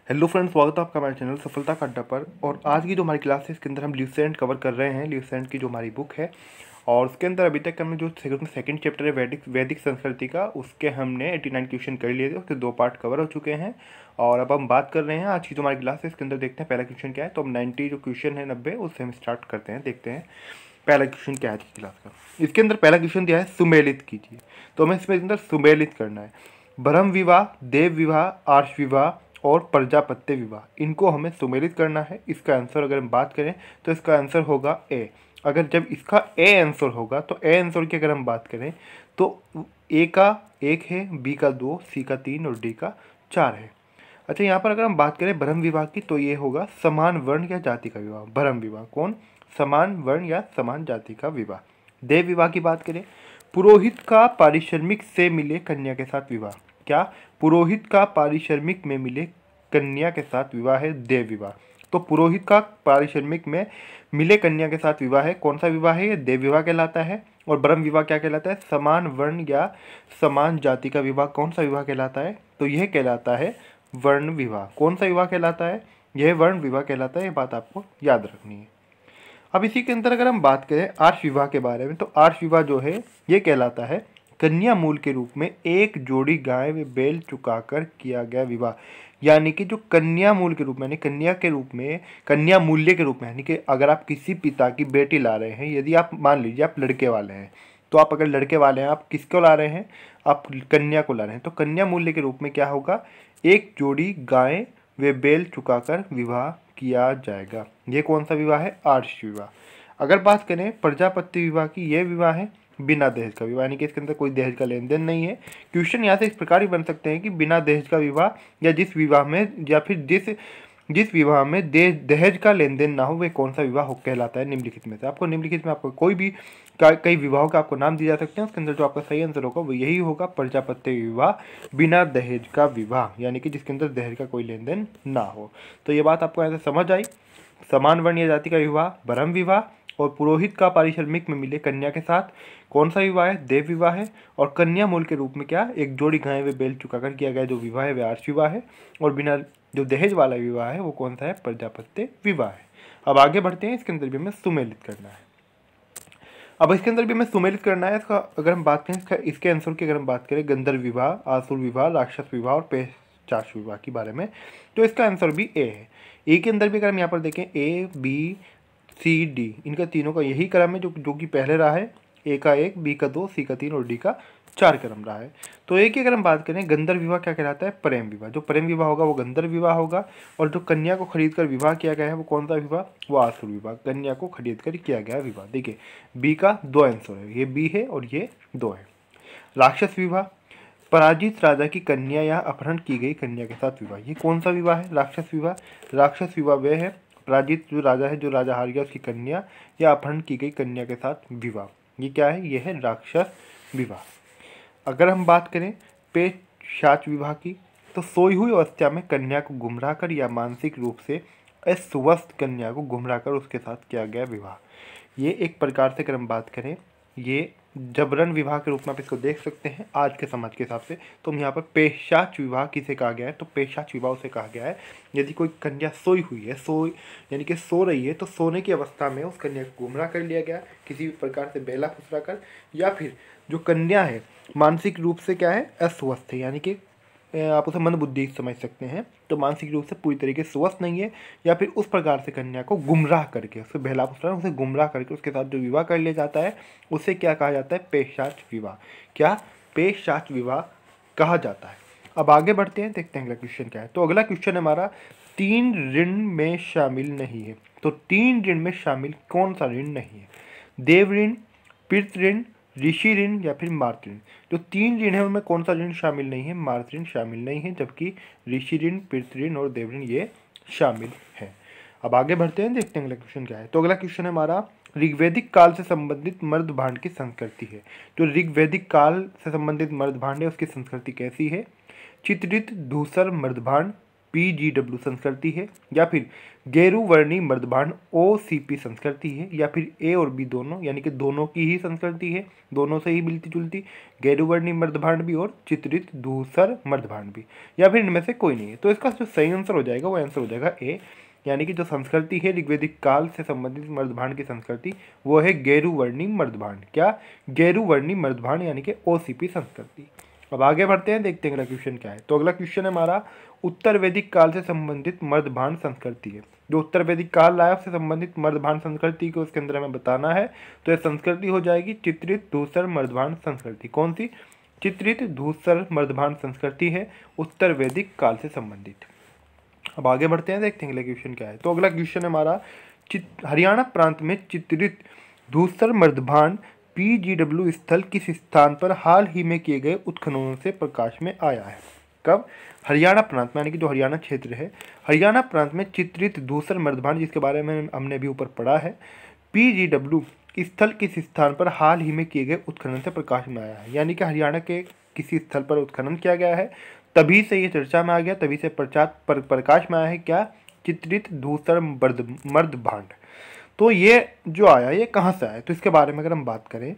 Hello friends, स्वागत है आपका हमारे चैनल सफलता का अड्डा पर। और आज की जो हमारी क्लास है इसके अंदर हम ल्यूसेंट कवर कर रहे हैं। ल्यूसेंट की जो हमारी बुक है और उसके अंदर अभी तक हमने जो सेकंड चैप्टर है वैदिक संस्कृति का, उसके हमने 89 क्वेश्चन कर लिए थे। उसके 2 पार्ट कवर हो चुके हैं और अब हम बात कर रहे हैं आज की जो हमारी क्लास है इसके अंदर। देखते हैं पहला क्वेश्चन क्या है। तो हम 90 जो क्वेश्चन है 90 उससे हम स्टार्ट करते हैं। देखते हैं पहला क्वेश्चन क्या है आज की क्लास का। इसके अंदर पहला क्वेश्चन दिया है सुमेलित कीजिए। तो हमें इसमें अंदर सुमेलित करना है। ब्रह्म विवाह, देव विवाह, आर्ष विवाह और प्रजापत्य विवाह, इनको हमें सुमेलित करना है। इसका आंसर अगर हम बात करें तो इसका आंसर होगा ए। अगर जब इसका ए आंसर होगा तो ए आंसर की अगर हम बात करें तो ए का 1 है, बी का 2, सी का 3 और डी का 4 है। अच्छा, यहाँ पर अगर हम बात करें ब्रह्म विवाह की तो ये होगा समान वर्ण या जाति का विवाह। ब्रह्म विवाह कौन? समान वर्ण या समान जाति का विवाह। देव विवाह की बात करें, पुरोहित का पारिश्रमिक से मिले कन्या के साथ विवाह। क्या? पुरोहित का पारिश्रमिक में मिले कन्या के साथ विवाह है देव विवाह। तो पुरोहित का पारिश्रमिक में मिले कन्या के साथ विवाह है, कौन सा विवाह है? ये देव विवाह कहलाता है। और ब्रह्म विवाह क्या कहलाता है? समान वर्ण या समान जाति का विवाह। कौन सा विवाह कहलाता है? तो यह कहलाता है वर्ण विवाह। कौन सा विवाह कहलाता है? यह वर्ण विवाह कहलाता है। ये बात आपको याद रखनी है। अब इसी के अंदर अगर हम बात करें आर्ष विवाह के बारे में, तो आर्ष विवाह जो है ये कहलाता है कन्या मूल के रूप में एक जोड़ी गाय व बैल चुकाकर किया गया विवाह। यानी कि जो कन्या मूल के रूप में, यानी कन्या के रूप में, कन्या मूल्य के रूप में, यानी कि अगर आप किसी पिता की बेटी ला रहे हैं, यदि आप मान लीजिए आप लड़के वाले हैं, तो आप अगर लड़के वाले हैं, आप किसको ला रहे हैं? आप कन्या को ला रहे हैं। तो कन्या मूल्य के रूप में क्या होगा? एक जोड़ी गाय व बैल चुकाकर विवाह किया जाएगा। ये कौन सा विवाह है? आर्ष विवाह। अगर बात करें प्रजापत्य विवाह की, यह विवाह है बिना दहेज का विवाह, यानी कि इसके अंदर कोई दहेज का लेन देन नहीं है। क्वेश्चन यहाँ से इस प्रकार ही बन सकते हैं कि बिना दहेज का विवाह, या जिस विवाह में, या फिर जिस विवाह में दहेज का लेन देन ना हो, वह कौन सा विवाह कहलाता है निम्नलिखित में से। आपको निम्नलिखित में आपको कोई भी कई विवाहों का आपको नाम दिए जा सकते हैं। उसके अंदर जो आपका सही आंसर होगा वो यही होगा, प्रजापत्य विवाह, बिना दहेज का विवाह, यानी कि जिसके अंदर दहेज का कोई लेन देन ना हो। तो ये बात आपको ऐसे समझ आई। समान वर्ण या जाति का विवाह ब्रह्म विवाह, और पुरोहित का पारिश्रमिक में मिले कन्या के साथ कौन सा विवाह है? देव विवाह है। और कन्या मूल के रूप में क्या? एक जोड़ी गाय व बैल चुकाकर किया गया जो विवाह है वह आर्ष विवाह है। और बिना जो दहेज वाला विवाह है वो कौन सा है? प्रजापत्य विवाह है। अब आगे बढ़ते हैं। इसके अंदर भी हमें सुमेलित करना है। अब इसके अंदर भी हमें सुमेलित करना है। इसका अगर हम बात करें, इसके आंसर की अगर हम बात करें गंधर्व विवाह, आसुर विवाह, राक्षस विवाह और पेशाच विवाह के बारे में, तो इसका आंसर भी ए है। ए के अंदर भी अगर हम यहाँ पर देखें ए बी सी डी, इनका तीनों का यही क्रम है जो कि पहले रहा है। ए का 1, बी का 2, सी का 3 और डी का 4 क्रम रहा है। तो ए की अगर हम बात करें, गंधर्व विवाह क्या कहलाता है? प्रेम विवाह। जो प्रेम विवाह होगा वो गंधर्व विवाह होगा। और जो कन्या को खरीद कर विवाह किया गया है वो कौन सा विवाह? वो आसुर विवाह। कन्या को खरीद कर किया गया विवाह। देखिए बी का 2 आंसर है, ये बी है और ये 2 है। राक्षस विवाह, पराजित राजा की कन्या या अपहरण की गई कन्या के साथ विवाह। ये कौन सा विवाह है? राक्षस विवाह। राक्षस विवाह वह है पराजित जो राजा है, जो राजा हार गया, उसकी कन्या या अपहरण की गई कन्या के साथ विवाह। ये क्या है? ये है राक्षस विवाह। अगर हम बात करें पेशाच विवाह की, तो सोई हुई अवस्था में कन्या को गुमराह कर या मानसिक रूप से अस्वस्थ कन्या को गुमराह कर उसके साथ किया गया विवाह। ये एक प्रकार से अगर हम बात करें, ये जबरन विवाह के रूप में आप इसको देख सकते हैं आज के समाज के हिसाब से। तो हम यहाँ पर पेशाच विवाह किसे कहा गया है? तो पेशाच विवाह उसे कहा गया है यदि कोई कन्या सोई हुई है, यानी कि सो रही है, तो सोने की अवस्था में उस कन्या को गुमराह कर लिया गया किसी भी प्रकार से बेला फुसरा कर, या फिर जो कन्या है मानसिक रूप से क्या है? अस्वस्थ है, यानी कि आप उसे मंदबुद्धि समझ सकते हैं। तो मानसिक रूप से पूरी तरीके से स्वस्थ नहीं है, या फिर उस प्रकार से कन्या को गुमराह करके, उसे बहला फुसला, उसे गुमराह करके उसके साथ जो विवाह कर लिया जाता है उसे क्या कहा जाता है? पेशाच विवाह। क्या? पेशाच विवाह कहा जाता है। अब आगे बढ़ते हैं, देखते हैं अगला क्वेश्चन क्या है। तो अगला क्वेश्चन हमारा 3 ऋण में शामिल नहीं है। तो 3 ऋण में शामिल कौन सा ऋण नहीं है? देव ऋण, पितृ ऋण, ऋषि ऋण या फिर मातृ ऋण। जो 3 ऋण है उनमें कौन सा ऋण शामिल नहीं है? मातृ ऋण शामिल नहीं है, जबकि ऋषि ऋण, पितृ ऋण और देव ऋण ये शामिल है। अब आगे बढ़ते हैं, देखते हैं अगला क्वेश्चन क्या है। तो अगला क्वेश्चन है हमारा ऋग्वैदिक काल से संबंधित मर्द भांड की संस्कृति है। जो ऋग्वैदिक काल से संबंधित मर्द भांड है उसकी संस्कृति कैसी है? चित्रित धूसर मर्द भांड, PGW संस्कृति है, या फिर गेरुवर्णी मर्दभांड OCP संस्कृति है, या फिर ए और बी दोनों, यानी कि दोनों की ही संस्कृति है, दोनों से ही मिलती जुलती, गेरुवर्णी मर्दभांड भी और चित्रित धूसर मर्दभांड भी, या फिर इनमें से कोई नहीं है। तो इसका जो सही आंसर हो जाएगा वो आंसर हो जाएगा ए, यानी कि जो संस्कृति है ऋग्वेदिक काल से संबंधित मर्दभांड की संस्कृति वो है गेरुवर्णी मर्दभांड। क्या? गेरुवर्णी मर्दभांड, यानी कि OCP संस्कृति। अब आगे बढ़ते हैं, देखते हैं अगला क्वेश्चन क्या है। तो अगला क्वेश्चन है हमारा उत्तर वैदिक काल से संबंधित मर्दभांड संस्कृति है। जो उत्तर वैदिक काल आया उससे संबंधित मर्दभांड संस्कृति को उसके अंदर हमें बताना है। तो यह संस्कृति हो जाएगी चित्रित धूसर मर्दभांड संस्कृति। कौन सी? चित्रित धूसर मर्दभांड संस्कृति है उत्तर वैदिक काल से संबंधित। अब आगे बढ़ते हैं, देखते हैं अगला क्वेश्चन क्या है। तो अगला क्वेश्चन है हमारा हरियाणा प्रांत में चित्रित धूसर मर्दभांड PGW स्थल किस स्थान पर हाल ही में किए गए उत्खननों से प्रकाश में आया है? कब? हरियाणा प्रांत में, यानी कि जो हरियाणा क्षेत्र है, हरियाणा प्रांत में चित्रित धूसर मर्दभांड, जिसके बारे में हमने भी ऊपर पढ़ा है, PGW स्थल किस स्थान पर हाल ही में किए गए उत्खनन से प्रकाश में आया है। यानी कि हरियाणा के किसी स्थल पर उत्खनन किया गया है, तभी से ये चर्चा में आ गया, तभी से प्रकाश में आया है। क्या? चित्रित धूसर मर्दभांड। तो ये जो आया ये कहाँ से आया? तो इसके बारे में अगर हम बात करें,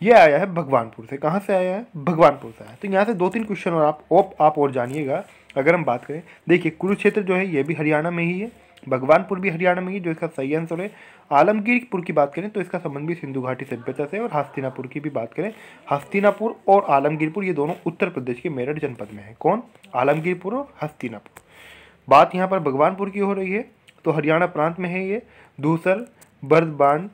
ये आया है भगवानपुर से। कहाँ से आया है? भगवानपुर से आया। तो यहाँ से 2-3 क्वेश्चन और आप और जानिएगा। अगर हम बात करें, देखिए कुरुक्षेत्र जो है ये भी हरियाणा में ही है, भगवानपुर भी हरियाणा में ही, जो इसका सही आंसर है। आलमगीरपुर की बात करें तो इसका संबंध भी सिंधु घाटी सभ्यता से, और हस्तिनापुर की भी बात करें, हस्तिनापुर और आलमगीरपुर ये दोनों उत्तर प्रदेश के मेरठ जनपद में है। कौन? आलमगीरपुर और हस्तिनापुर। बात यहाँ पर भगवानपुर की हो रही है, तो हरियाणा प्रांत में है ये धूसर मर्दभांड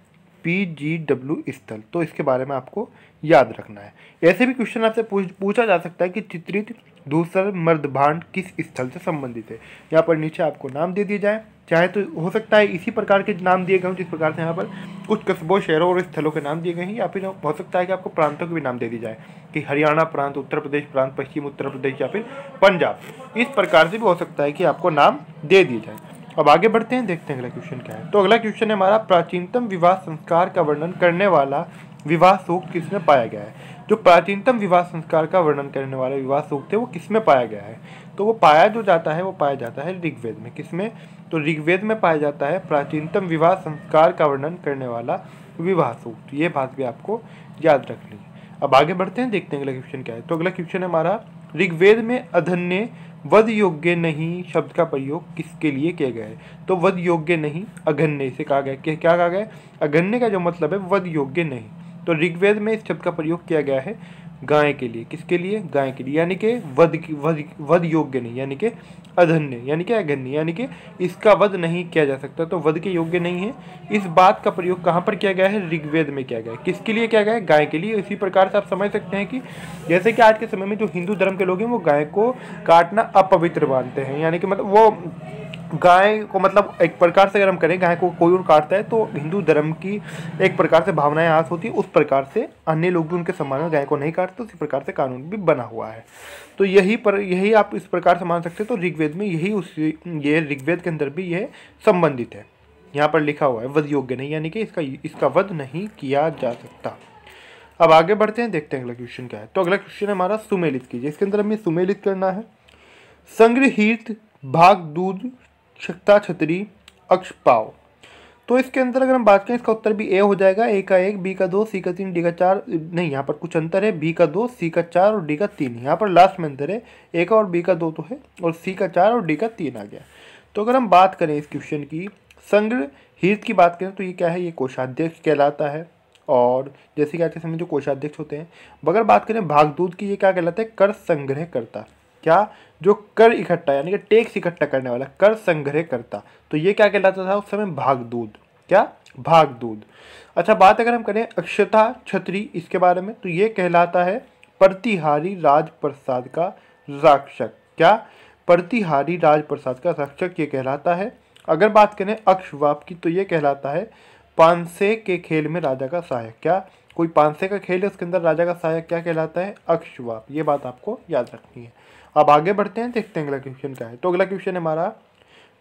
PGW स्थल। तो इसके बारे में आपको याद रखना है। ऐसे भी क्वेश्चन आपसे पूछा जा सकता है कि चित्रित धूसर मर्दभांड किस स्थल से संबंधित है। यहाँ पर नीचे आपको नाम दे दिए जाए, चाहे तो हो सकता है इसी प्रकार के नाम दिए गए हों जिस प्रकार से यहाँ पर कुछ कस्बों, शहरों और स्थलों के नाम दिए गए हैं, या फिर हो सकता है कि आपको प्रांतों के भी नाम दे दी जाए कि हरियाणा प्रांत, उत्तर प्रदेश प्रांत, पश्चिम उत्तर प्रदेश या फिर पंजाब। इस प्रकार से भी हो सकता है कि आपको नाम दे दिए जाए। अब आगे बढ़ते हैं, देखते हैं अगला क्वेश्चन क्या है। तो अगला क्वेश्चन है हमारा प्राचीनतम विवाह संस्कार का वर्णन करने वाला विवाह सूक्त किसमें पाया गया है? जो प्राचीनतम विवाह संस्कार का वर्णन करने वाला विवाह सूक्त है वो किसमें पाया गया है? तो वो पाया जाता है ऋग्वेद में। किसमें? तो ऋग्वेद में पाया जाता है प्राचीनतम विवाह संस्कार का वर्णन करने वाला विवाह सूक्त। ये बात भी आपको याद रखनी है। अब आगे बढ़ते हैं, देखते हैं अगला क्वेश्चन क्या है। तो अगला क्वेश्चन है हमारा ऋग्वेद में अधन्य वध योग्य नहीं शब्द का प्रयोग किसके लिए किया गया है? तो वध योग्य नहीं अघन्य से कहा गया। क्या कहा गया? अघन्य का जो मतलब है वध योग्य नहीं। तो ऋग्वेद में इस शब्द का प्रयोग किया गया है गाय के लिए। किसके लिए? गाय के लिए, यानी कि वध योग्य नहीं, यानी कि अधन्य, यानी कि अघन्य, यानी कि इसका वध नहीं किया जा सकता, तो वध के योग्य नहीं है। इस बात का प्रयोग कहाँ पर किया गया है? ऋग्वेद में किया गया है। किसके लिए किया गया है? गाय के लिए। इसी प्रकार से आप समझ सकते हैं कि जैसे कि आज के समय में जो हिंदू धर्म के लोग हैं वो गाय को काटना अपवित्र मानते हैं, यानी कि मतलब वो गाय को, मतलब एक प्रकार से अगर हम करें गाय को कोई और काटता है तो हिंदू धर्म की एक प्रकार से भावनाएं आस होती है, उस प्रकार से अन्य लोग भी उनके सम्मान में गाय को नहीं काटते। उसी प्रकार से कानून भी बना हुआ है। तो यही आप इस प्रकार से मान सकते हैं। तो ऋग्वेद में ये ऋग्वेद के अंदर भी यह संबंधित है। यहाँ पर लिखा हुआ है वध योग्य नहीं, यानी कि इसका वध नहीं किया जा सकता। अब आगे बढ़ते हैं, देखते हैं अगला क्वेश्चन क्या है। तो अगला क्वेश्चन है हमारा सुमेलित कीजिए। इसके अंदर हमें सुमेलित करना है। संग्रहित भाग दूध छक्ता छतरी अक्ष पाव। तो इसके अंदर अगर हम बात करें इसका उत्तर भी ए हो जाएगा। ए का 1, बी का 2, सी का 3, डी का 4, नहीं यहाँ पर कुछ अंतर है, बी का 2, सी का 4 और डी का 3। यहाँ पर लास्ट में अंतर है, ए का और बी का 2 तो है और सी का 4 और डी का 3 आ गया। तो अगर हम बात करें इस क्वेश्चन की संग्रहित की बात करें तो ये क्या है? ये कोषाध्यक्ष कहलाता है। और जैसे कि आज के समय जो कोषाध्यक्ष होते हैं, अगर बात करें भागदूत की, ये क्या कहलाता है? कर संग्रह करता। क्या? जो कर इकट्ठा, यानी कि टैक्स इकट्ठा करने वाला, कर संग्रह करता, तो ये क्या कहलाता था उस समय? भागदूत। क्या? भागदूत। अच्छा, बात अगर हम करें अक्षता छत्री इसके बारे में, तो ये कहलाता है प्रतिहारी राजप्रसाद का रक्षक। क्या? प्रतिहारी राजप्रसाद का रक्षक ये कहलाता है। अगर बात करें अक्षवाप की, तो ये कहलाता है पांसे के खेल में राजा का सहायक। क्या? कोई पांसे का खेल है उसके अंदर राजा का सहायक क्या कहलाता है? अक्षवाप। ये बात आपको याद रखनी है। अब आगे बढ़ते हैं, देखते हैं अगला क्वेश्चन क्या है। तो अगला क्वेश्चन है हमारा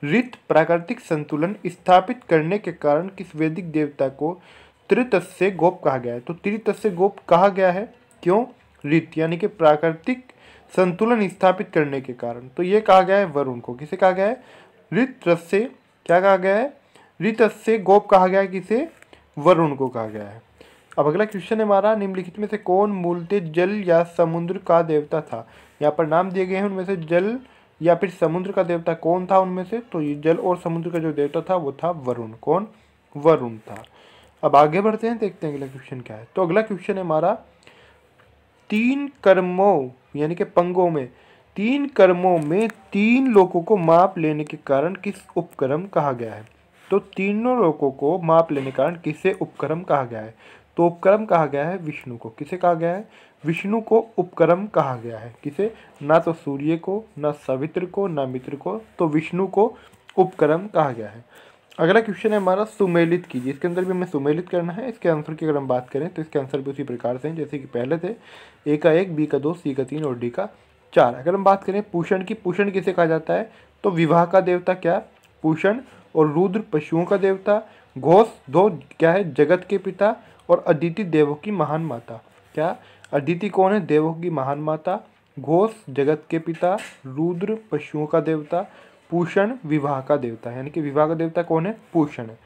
ऋत प्राकृतिक संतुलन स्थापित करने के कारण किस वैदिक देवता को त्रितस्य गोप कहा गया है? तो त्रितस्य गोप कहा गया है क्यों? ऋत यानी कि प्राकृतिक संतुलन स्थापित करने के कारण। तो ये कहा गया है वरुण को। किसे कहा गया है? ऋतस्य, क्या कहा गया है? ऋतस्य गोप कहा गया है किसे? वरुण को कहा गया है। अब अगला क्वेश्चन है हमारा, निम्नलिखित में से कौन मूलतः जल या समुद्र का देवता था? यहाँ पर नाम दिए गए हैं, उनमें से जल या फिर समुद्र का देवता कौन था उनमें से? तो ये जल और समुद्र का जो देवता था वो था वरुण। कौन? वरुण था। अब आगे बढ़ते हैं, देखते हैं अगला क्वेश्चन क्या है। तो अगला क्वेश्चन है हमारा, तीन कर्मों यानी कि पंगों में, तीन कर्मों में तीन लोगों को माप लेने के कारण किस उपक्रम कहा गया है? तो तीनों लोगों को माप लेने के कारण किसे उपक्रम कहा गया है? तो उपक्रम कहा गया है विष्णु को। किसे कहा गया है? विष्णु को उपक्रम कहा गया है। किसे? ना तो सूर्य को, ना सवित्र को, ना मित्र को, तो विष्णु को उपक्रम कहा गया है। अगला क्वेश्चन है हमारा, सुमेलित कीजिए। इसके अंदर भी हमें सुमेलित करना है। इसके आंसर की अगर हम बात करें तो इसके आंसर भी उसी प्रकार से हैं जैसे कि पहले थे, ए का 1, बी का 2, सी का 3 और डी का 4। अगर हम बात करें पूषण की, पूषण किसे कहा जाता है? तो विवाह का देवता क्या? पूषण। और रुद्र पशुओं का देवता। घोष दो क्या है? जगत के पिता। और अदिति देवों की महान माता। क्या? अदिति कौन है? देवों की महान माता। घोष जगत के पिता। रुद्र पशुओं का देवता। पूषण विवाह का देवता, यानी कि विवाह का देवता कौन है? पूषण है।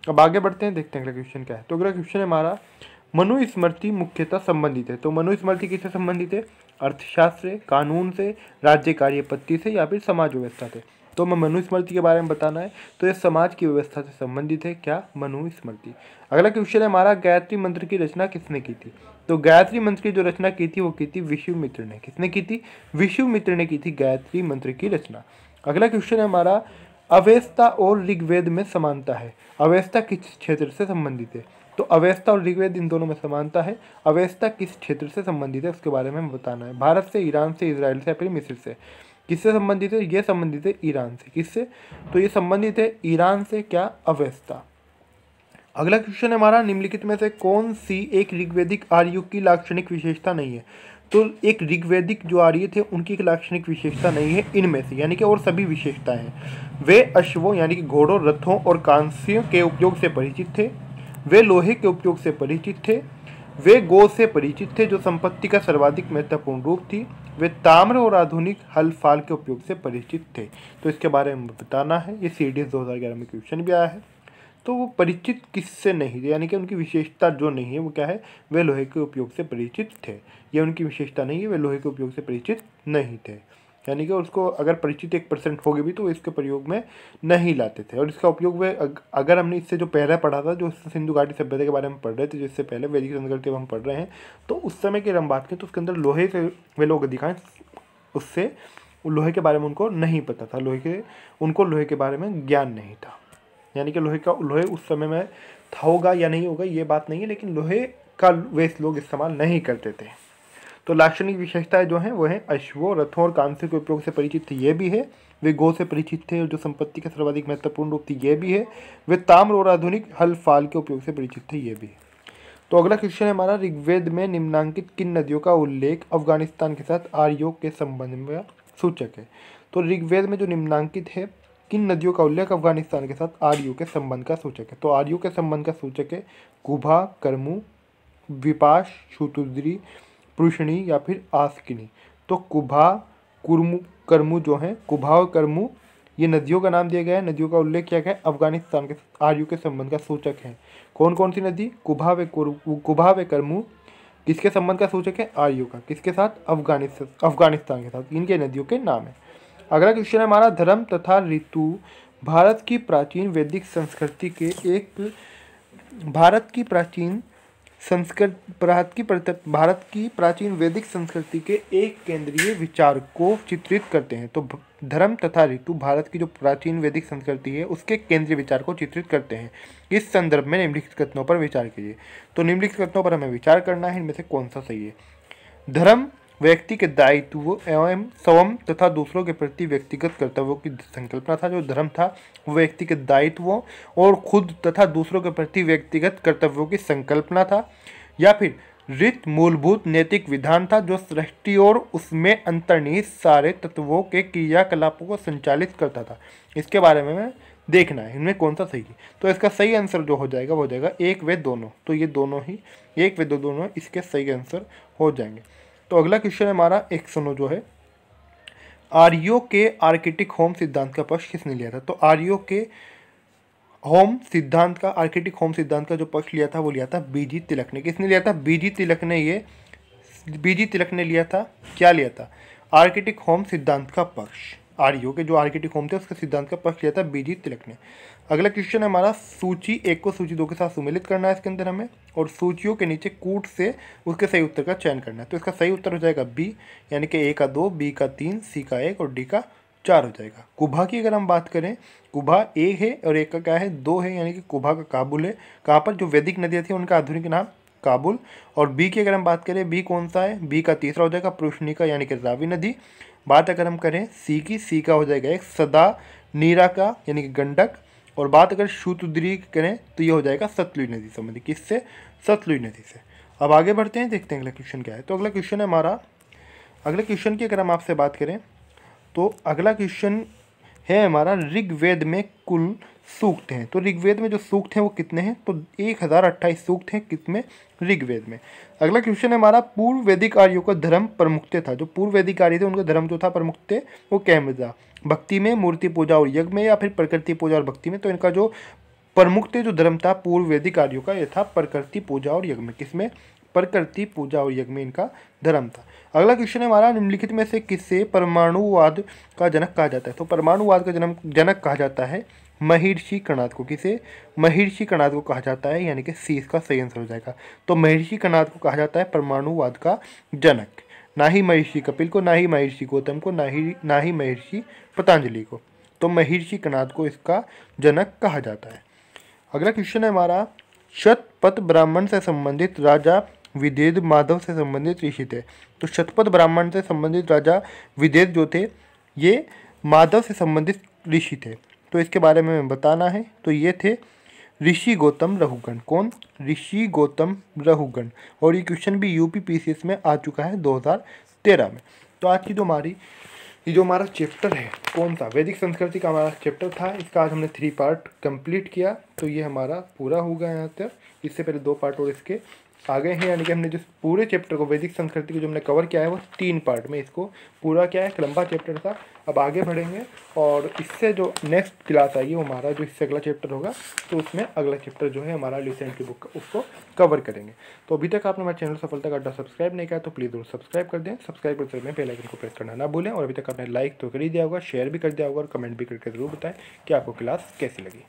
अब आगे बढ़ते हैं, देखते हैं अगला क्वेश्चन क्या है। तो अगला क्वेश्चन है हमारा, मनुस्मृति मुख्यतः संबंधित है। तो मनुस्मृति किससे संबंधित है? अर्थशास्त्र से, कानून से, राज्य कार्यपद्धति से या फिर समाज व्यवस्था से। तो मैं मनुस्मृति के बारे में बताना है, तो ये समाज की व्यवस्था से संबंधित है। क्या? मनुस्मृति। अगला क्वेश्चन है हमारा, गायत्री मंत्र की रचना किसने की थी? तो गायत्री मंत्र की जो रचना की थी वो की थी विश्वामित्र ने। किसने की थी? विश्वामित्र ने की थी गायत्री मंत्र की रचना। अगला क्वेश्चन है हमारा, अवेस्ता और ऋग्वेद में समानता है। अवेस्ता किस क्षेत्र से संबंधित है? तो अवेस्ता और ऋग्वेद इन दोनों में समानता है। अवेस्ता किस क्षेत्र से संबंधित है उसके बारे में हमें बताना है। भारत से, ईरान से, इजराइल से या फिर मिस्र से। किससे संबंधित है? ये संबंधित है ईरान से। किससे? तो ये संबंधित है ईरान से। क्या? अवेस्ता। अगला क्वेश्चन है हमारा, निम्नलिखित में से कौन सी एक ऋग्वेदिक आर्य की लाक्षणिक विशेषता नहीं है? तो एक ऋग्वेदिक जो आर्य थे उनकी एक लाक्षणिक विशेषता नहीं है इनमें से, यानी कि और सभी विशेषताएं हैं। वे अश्वों यानी कि घोड़ों, रथों और कांस्यों के उपयोग से परिचित थे। वे लोहे के उपयोग से परिचित थे। वे गौ से परिचित थे जो संपत्ति का सर्वाधिक महत्वपूर्ण रूप थी। वे ताम्र और आधुनिक हल फाल के उपयोग से परिचित थे। तो इसके बारे में बताना है। ये CDS 2011 में क्वेश्चन भी आया है। तो वो परिचित किससे नहीं थे, यानी कि उनकी विशेषता जो नहीं है वो क्या है? वे लोहे के उपयोग से परिचित थे। ये उनकी विशेषता नहीं है, वे लोहे के उपयोग से परिचित नहीं थे। यानी कि उसको अगर परिचित 1% होगी भी तो वो इसके प्रयोग में नहीं लाते थे। और इसका उपयोग वे अगर हमने इससे जो पहले पढ़ा था, जो सिंधु घाटी सभ्यता के बारे में पढ़ रहे थे, जिससे पहले वैदिक संस्कृति हम पढ़ रहे हैं, तो उस समय की हम बात करें तो उसके अंदर लोहे से वे लोग अधिकांश उससे लोहे के बारे में उनको नहीं पता था। उनको लोहे के बारे में ज्ञान नहीं था। यानी कि लोहे उस समय में था, होगा या नहीं होगा ये बात नहीं है, लेकिन लोहे का वे लोग इस्तेमाल नहीं करते थे। तो लाक्षणिक विशेषताएं जो हैं वो हैं अश्वों, रथों और कांस्य के उपयोग से परिचित थे, ये भी है। वे गौ से परिचित थे और जो संपत्ति का सर्वाधिक महत्वपूर्ण रूप थी, ये भी है। वे ताम्र और आधुनिक हल फाल के उपयोग से परिचित थे, ये भी है। तो अगला क्वेश्चन है हमारा, ऋग्वेद में निम्नांकित किन नदियों का उल्लेख अफगानिस्तान के साथ आर्यों के संबंध में सूचक है? तो ऋग्वेद में जो निम्नांकित है, किन नदियों का उल्लेख अफगानिस्तान के साथ आर्यों के संबंध का सूचक है? तो आर्यों के संबंध का सूचक है कुभा, कर्मु, विपाश, शुतुद्री, पृष्णी या फिर आस्किनी। तो कुभा, कर्मु जो है, कुभा और कर्मु ये नदियों का नाम दिया गया है। नदियों का उल्लेख किया गया है, अफगानिस्तान के आर्यों के संबंध का सूचक है। कौन कौन सी नदी? कुभा व कर्मु किसके संबंध का सूचक है? आर्यों का। किसके साथ? अफगानिस्तान के साथ। इनके नदियों के नाम है। अगला क्वेश्चन है हमारा, धर्म तथा ऋतु भारत की प्राचीन वैदिक संस्कृति के एक भारत की प्राचीन वैदिक संस्कृति के एक केंद्रीय विचार को चित्रित करते हैं। तो धर्म तथा ऋतु भारत की जो प्राचीन वैदिक संस्कृति है उसके केंद्रीय विचार को चित्रित करते हैं। इस संदर्भ में निम्नलिखित कथनों पर विचार कीजिए। तो निम्नलिखित कथनों पर हमें विचार करना है, इनमें से कौन सा सही है? धर्म व्यक्ति के दायित्व एवं स्वयं तथा दूसरों के प्रति व्यक्तिगत कर्तव्यों की संकल्पना था। जो धर्म था वो व्यक्ति के दायित्वों और खुद तथा दूसरों के प्रति व्यक्तिगत कर्तव्यों की संकल्पना था। या फिर ऋत मूलभूत नैतिक विधान था जो सृष्टि और उसमें अंतर्निहित सारे तत्वों के क्रियाकलापों को संचालित करता था। इसके बारे में देखना है इनमें कौन सा सही है। तो इसका सही आंसर जो हो जाएगा वो हो जाएगा 1 व 2। तो ये दोनों ही 1 व 2 दोनों इसके सही आंसर हो जाएंगे। तो अगला क्वेश्चन हमारा 109 जो है आर्यों के आर्किटिक होम सिद्धांत का पक्ष किसने लिया था? तो आर्यों के होम सिद्धांत का, आर्किटिक होम सिद्धांत का जो पक्ष लिया था वो लिया था बीजी तिलक ने। किसने लिया था? बीजी तिलक ने। ये बीजी तिलक ने लिया था। क्या लिया था? आर्किटिक होम सिद्धांत का पक्ष। आर्यों के जो आर्किटिक होम थे उसके सिद्धांत का पक्ष लिया था बीजी तिलक ने। अगला क्वेश्चन है हमारा, सूची 1 को सूची 2 के साथ सुमेलित करना है इसके अंदर हमें, और सूचियों के नीचे कूट से उसके सही उत्तर का चयन करना है। तो इसका सही उत्तर हो जाएगा बी, यानी कि ए का 2, बी का 3, सी का 1 और डी का 4 हो जाएगा। कुभा की अगर हम बात करें, कुभा ए है और एक का क्या है? 2 है, यानी कि कुभा का काबुल है। कहाँ पर? जो वैदिक नदियाँ थी उनका आधुनिक नाम काबुल। और बी की अगर हम बात करें, बी कौन सा है? बी का तीसरा हो जाएगा पुरुषनिका, यानी कि रावी नदी। बात अगर हम करें सी की, सी का हो जाएगा एक सदा नीरा का, यानी कि गंडक। और बात अगर शूतुद्री करें तो ये हो जाएगा सतलुज नदी संबंधी। किससे? सतलुज नदी से। अब आगे बढ़ते हैं, देखते हैं अगला क्वेश्चन क्या है। तो अगला क्वेश्चन है हमारा, अगले क्वेश्चन की अगर हम आपसे बात करें तो अगला क्वेश्चन है हमारा, ऋग्वेद में कुल सूक्त हैं। तो ऋग्वेद में जो सूक्त हैं वो कितने हैं? तो 1028 सूक्त हैं। किसमें? ऋग्वेद में। अगला क्वेश्चन है हमारा, पूर्व वैदिक आर्यों का धर्म प्रमुखते था। जो पूर्व वैदिक आर्य थे उनका धर्म जो था प्रमुखते, वो क्या में था? भक्ति में, मूर्ति पूजा और यज्ञ में, या फिर प्रकृति पूजा और भक्ति में? तो इनका जो प्रमुखते जो धर्म था पूर्व वैदिक आर्यों का, यह था प्रकृति पूजा और यज्ञ में। किसमें? प्रकृति पूजा और यज्ञ में इनका धर्म था। अगला क्वेश्चन है हमारा, निम्नलिखित में से किसे परमाणुवाद का जनक कहा जाता है? तो परमाणुवाद का जनक कहा जाता है महर्षि कणाद को। किसे? महर्षि कणाद को कहा जाता है, यानी कि सी इसका सही आंसर हो जाएगा। तो महर्षि कणाद को कहा जाता है परमाणुवाद का जनक, ना ही महर्षि कपिल को, ना ही महर्षि गौतम को, ना ही महर्षि पतंजलि को। तो महर्षि कणाद को इसका जनक कहा जाता है। अगला क्वेश्चन है हमारा, शतपथ ब्राह्मण से संबंधित राजा विदेद माधव से संबंधित ऋषि थे। तो शतपथ ब्राह्मण से संबंधित राजा विदेद जो थे ये माधव से संबंधित ऋषि थे। तो इसके बारे में हमें बताना है। तो ये थे ऋषि गौतम रहुगण। कौन? ऋषि गौतम रहुगण। और ये क्वेश्चन भी यूपी पीसीएस में आ चुका है 2013 में। तो आज की जो हमारा चैप्टर है, कौन सा? वैदिक संस्कृति का हमारा चैप्टर था। इसका आज हमने 3 पार्ट कंप्लीट किया। तो ये हमारा पूरा हो गया यहाँ तक। इससे पहले 2 पार्ट और इसके आ गए हैं, यानी कि हमने जो पूरे चैप्टर को, वैदिक संस्कृति को जो हमने कवर किया है वो 3 पार्ट में इसको पूरा किया है। एक लंबा चैप्टर था। अब आगे बढ़ेंगे और इससे जो नेक्स्ट क्लास आएगी वो हमारा जो इससे अगला चैप्टर होगा, तो उसमें अगला चैप्टर जो है हमारा ल्यूसेंट की बुक का, उसको कवर करेंगे। तो अभी तक आपने हमारे चैनल सफलता का अड्डा सब्सक्राइब नहीं किया तो प्लीज़ जरूर सब्सक्राइब कर दें। सब्सक्राइब करते समय बेल आइकन को प्रेस करना ना भूलें। और अभी तक आपने लाइक तो कर ही दिया होगा, शेयर भी कर दिया होगा और कमेंट भी करके जरूर बताएं कि आपको क्लास कैसी लगी।